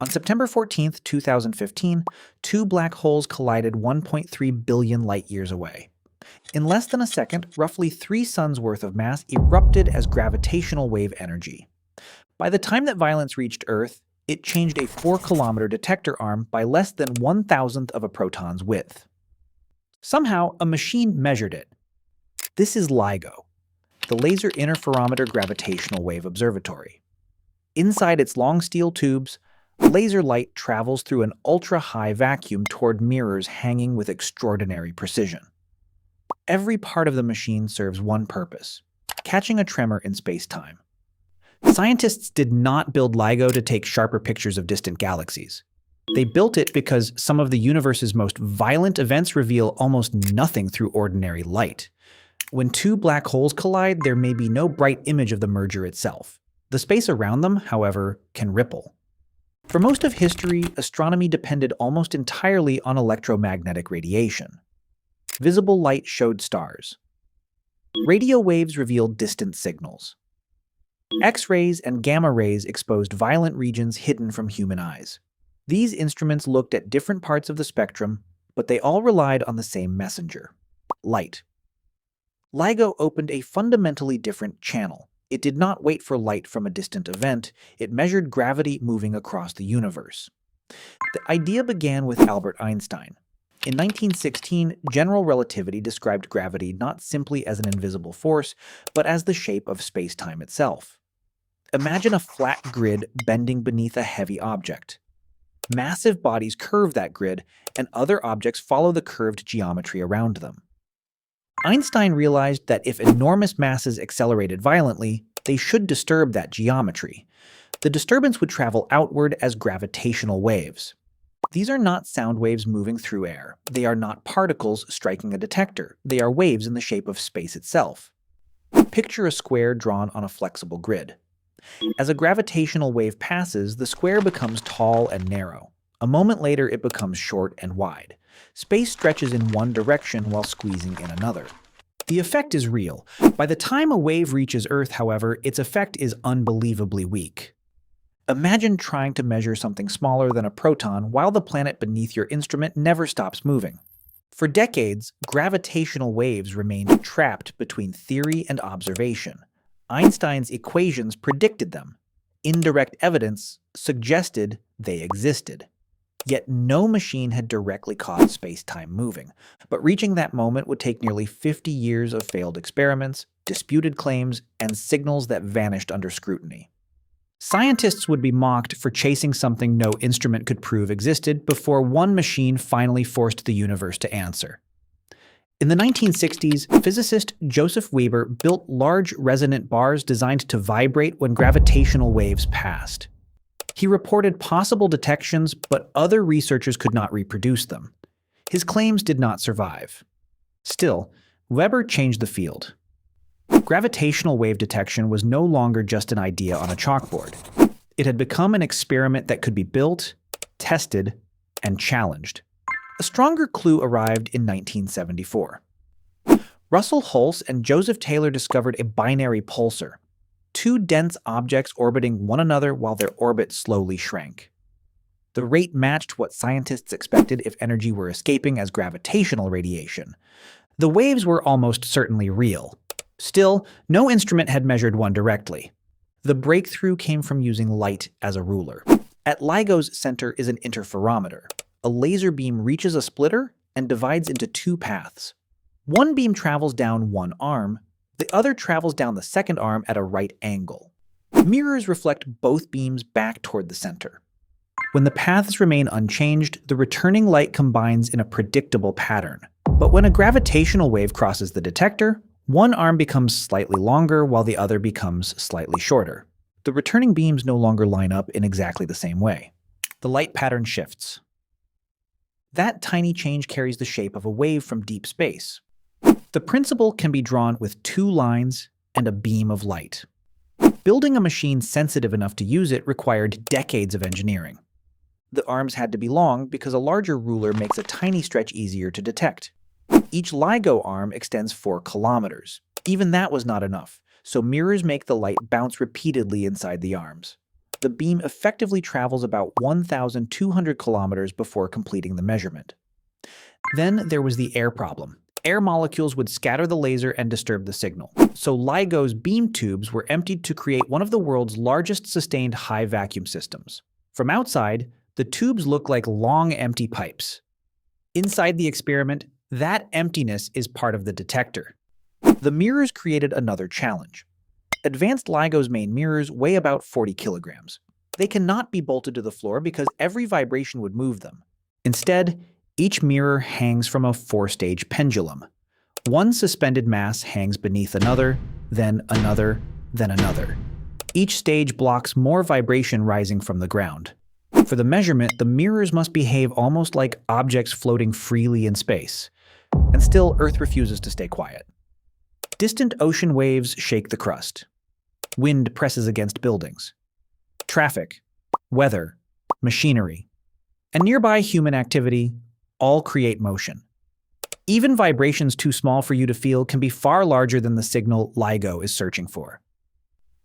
On September 14, 2015, two black holes collided 1.3 billion light-years away. In less than a second, roughly 3 suns' worth of mass erupted as gravitational wave energy. By the time that violence reached Earth, it changed a 4-kilometer detector arm by less than 1,000th of a proton's width. Somehow, a machine measured it. This is LIGO, the Laser Interferometer Gravitational Wave Observatory. Inside its long steel tubes, laser light travels through an ultra-high vacuum toward mirrors hanging with extraordinary precision. Every part of the machine serves one purpose: catching a tremor in space-time. Scientists did not build LIGO to take sharper pictures of distant galaxies. They built it because some of the universe's most violent events reveal almost nothing through ordinary light. When two black holes collide, there may be no bright image of the merger itself. The space around them, however, can ripple. For most of history, astronomy depended almost entirely on electromagnetic radiation. Visible light showed stars. Radio waves revealed distant signals. X-rays and gamma rays exposed violent regions hidden from human eyes. These instruments looked at different parts of the spectrum, but they all relied on the same messenger: light. LIGO opened a fundamentally different channel. It did not wait for light from a distant event, it measured gravity moving across the universe. The idea began with Albert Einstein. In 1916, general relativity described gravity not simply as an invisible force, but as the shape of space-time itself. Imagine a flat grid bending beneath a heavy object. Massive bodies curve that grid, and other objects follow the curved geometry around them. Einstein realized that if enormous masses accelerated violently, they should disturb that geometry. The disturbance would travel outward as gravitational waves. These are not sound waves moving through air. They are not particles striking a detector. They are waves in the shape of space itself. Picture a square drawn on a flexible grid. As a gravitational wave passes, the square becomes tall and narrow. A moment later, it becomes short and wide. Space stretches in one direction while squeezing in another. The effect is real. By the time a wave reaches Earth, however, its effect is unbelievably weak. Imagine trying to measure something smaller than a proton while the planet beneath your instrument never stops moving. For decades, gravitational waves remained trapped between theory and observation. Einstein's equations predicted them. Indirect evidence suggested they existed. Yet no machine had directly caused space-time moving. But reaching that moment would take nearly 50 years of failed experiments, disputed claims, and signals that vanished under scrutiny. Scientists would be mocked for chasing something no instrument could prove existed before one machine finally forced the universe to answer. In the 1960s, physicist Joseph Weber built large resonant bars designed to vibrate when gravitational waves passed. He reported possible detections, but other researchers could not reproduce them. His claims did not survive. Still, Weber changed the field. Gravitational wave detection was no longer just an idea on a chalkboard. It had become an experiment that could be built, tested, and challenged. A stronger clue arrived in 1974. Russell Hulse and Joseph Taylor discovered a binary pulsar, two dense objects orbiting one another while their orbit slowly shrank. The rate matched what scientists expected if energy were escaping as gravitational radiation. The waves were almost certainly real. Still, no instrument had measured one directly. The breakthrough came from using light as a ruler. At LIGO's center is an interferometer. A laser beam reaches a splitter and divides into two paths. One beam travels down one arm, the other travels down the second arm at a right angle. Mirrors reflect both beams back toward the center. When the paths remain unchanged, the returning light combines in a predictable pattern. But when a gravitational wave crosses the detector, one arm becomes slightly longer while the other becomes slightly shorter. The returning beams no longer line up in exactly the same way. The light pattern shifts. That tiny change carries the shape of a wave from deep space. The principle can be drawn with two lines and a beam of light. Building a machine sensitive enough to use it required decades of engineering. The arms had to be long because a larger ruler makes a tiny stretch easier to detect. Each LIGO arm extends 4 kilometers. Even that was not enough, so mirrors make the light bounce repeatedly inside the arms. The beam effectively travels about 1,200 kilometers before completing the measurement. Then there was the air problem. Air molecules would scatter the laser and disturb the signal. So LIGO's beam tubes were emptied to create one of the world's largest sustained high vacuum systems. From outside, the tubes look like long empty pipes. Inside the experiment, that emptiness is part of the detector. The mirrors created another challenge. Advanced LIGO's main mirrors weigh about 40 kilograms. They cannot be bolted to the floor because every vibration would move them. Instead, each mirror hangs from a four-stage pendulum. One suspended mass hangs beneath another, then another, then another. Each stage blocks more vibration rising from the ground. For the measurement, the mirrors must behave almost like objects floating freely in space. And still, Earth refuses to stay quiet. Distant ocean waves shake the crust. Wind presses against buildings. Traffic, weather, machinery, and nearby human activity all create motion. Even vibrations too small for you to feel can be far larger than the signal LIGO is searching for.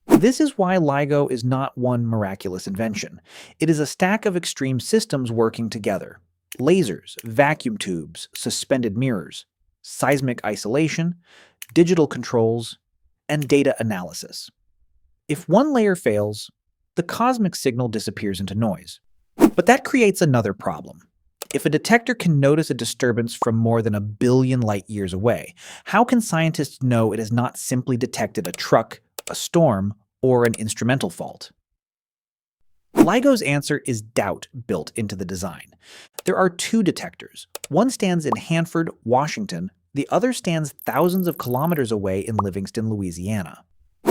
This is why LIGO is not one miraculous invention. It is a stack of extreme systems working together. Lasers, vacuum tubes, suspended mirrors, seismic isolation, digital controls, and data analysis. If one layer fails, the cosmic signal disappears into noise. But that creates another problem. If a detector can notice a disturbance from more than 1 billion light-years away, how can scientists know it has not simply detected a truck, a storm, or an instrumental fault? LIGO's answer is doubt built into the design. There are 2 detectors. One stands in Hanford, Washington. The other stands thousands of kilometers away in Livingston, Louisiana.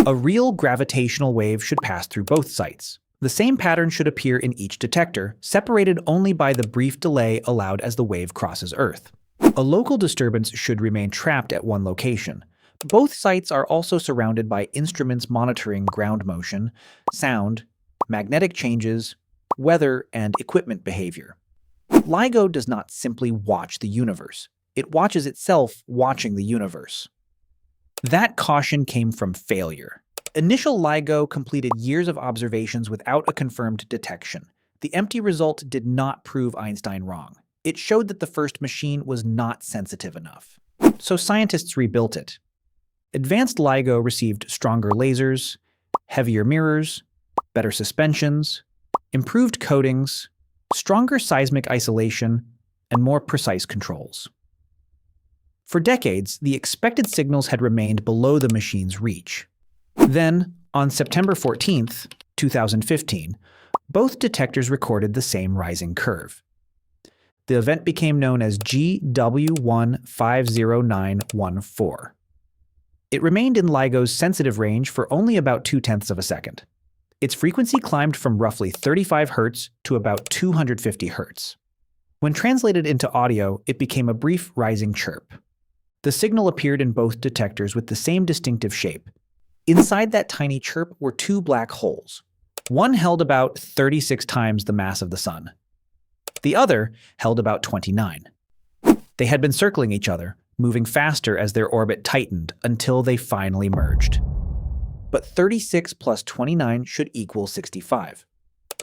A real gravitational wave should pass through both sites. The same pattern should appear in each detector, separated only by the brief delay allowed as the wave crosses Earth. A local disturbance should remain trapped at one location. Both sites are also surrounded by instruments monitoring ground motion, sound, magnetic changes, weather, and equipment behavior. LIGO does not simply watch the universe. It watches itself watching the universe. That caution came from failure. Initial LIGO completed years of observations without a confirmed detection. The empty result did not prove Einstein wrong. It showed that the first machine was not sensitive enough. So scientists rebuilt it. Advanced LIGO received stronger lasers, heavier mirrors, better suspensions, improved coatings, stronger seismic isolation, and more precise controls. For decades, the expected signals had remained below the machine's reach. Then, on September 14, 2015, both detectors recorded the same rising curve. The event became known as GW150914. It remained in LIGO's sensitive range for only about 0.2 of a second. Its frequency climbed from roughly 35 Hz to about 250 Hz. When translated into audio, it became a brief rising chirp. The signal appeared in both detectors with the same distinctive shape. Inside that tiny chirp were 2 black holes. One held about 36 times the mass of the Sun. The other held about 29. They had been circling each other, moving faster as their orbit tightened until they finally merged. But 36 plus 29 should equal 65.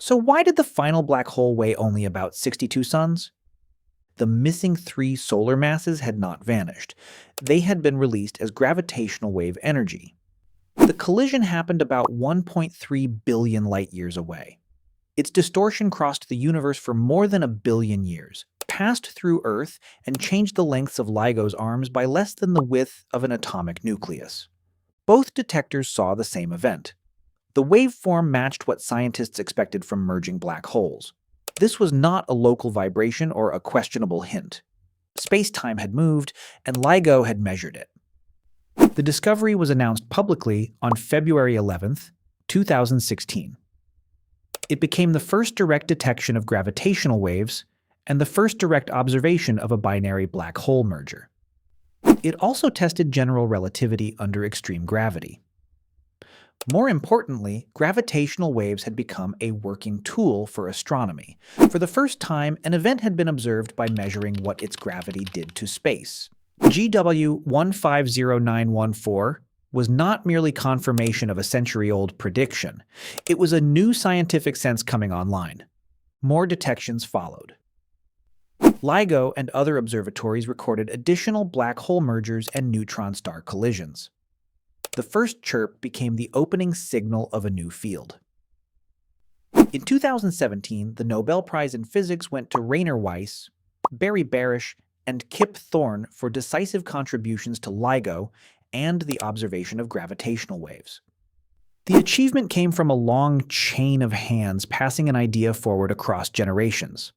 So why did the final black hole weigh only about 62 suns? The missing 3 solar masses had not vanished. They had been released as gravitational wave energy. The collision happened about 1.3 billion light-years away. Its distortion crossed the universe for more than 1 billion years, passed through Earth, and changed the lengths of LIGO's arms by less than the width of an atomic nucleus. Both detectors saw the same event. The waveform matched what scientists expected from merging black holes. This was not a local vibration or a questionable hint. Space-time had moved, and LIGO had measured it. The discovery was announced publicly on February 11, 2016. It became the first direct detection of gravitational waves and the first direct observation of a binary black hole merger. It also tested general relativity under extreme gravity. More importantly, gravitational waves had become a working tool for astronomy. For the first time, an event had been observed by measuring what its gravity did to space. GW150914 was not merely confirmation of a century-old prediction. It was a new scientific sense coming online. More detections followed. LIGO and other observatories recorded additional black hole mergers and neutron star collisions. The first chirp became the opening signal of a new field. In 2017, the Nobel Prize in Physics went to Rainer Weiss, Barry Barish, and Kip Thorne for decisive contributions to LIGO and the observation of gravitational waves. The achievement came from a long chain of hands passing an idea forward across generations.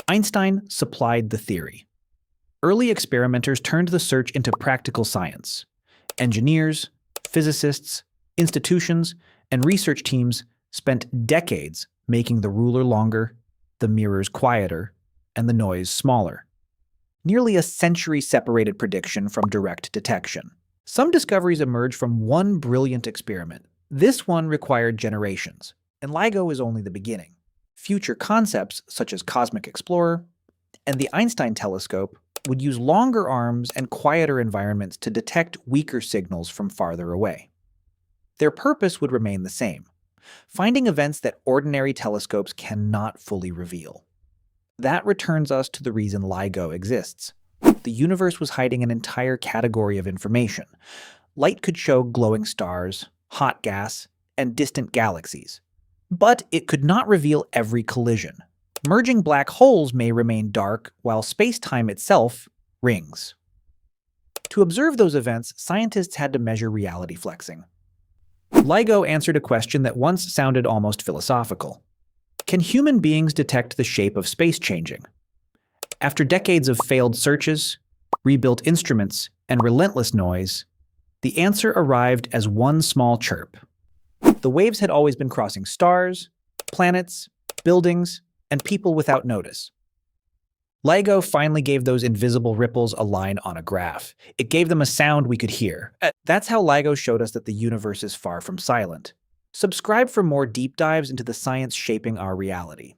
Einstein supplied the theory. Early experimenters turned the search into practical science. Engineers, physicists, institutions, and research teams spent decades making the ruler longer, the mirrors quieter, and the noise smaller. Nearly a century separated prediction from direct detection. Some discoveries emerged from one brilliant experiment. This one required generations, and LIGO is only the beginning. Future concepts, such as Cosmic Explorer and the Einstein telescope, would use longer arms and quieter environments to detect weaker signals from farther away. Their purpose would remain the same: finding events that ordinary telescopes cannot fully reveal. That returns us to the reason LIGO exists. The universe was hiding an entire category of information. Light could show glowing stars, hot gas, and distant galaxies. But it could not reveal every collision. Merging black holes may remain dark, while space-time itself rings. To observe those events, scientists had to measure reality flexing. LIGO answered a question that once sounded almost philosophical. Can human beings detect the shape of space changing? After decades of failed searches, rebuilt instruments, and relentless noise, the answer arrived as one small chirp. The waves had always been crossing stars, planets, buildings, and people without notice. LIGO finally gave those invisible ripples a line on a graph. It gave them a sound we could hear. That's how LIGO showed us that the universe is far from silent. Subscribe for more deep dives into the science shaping our reality.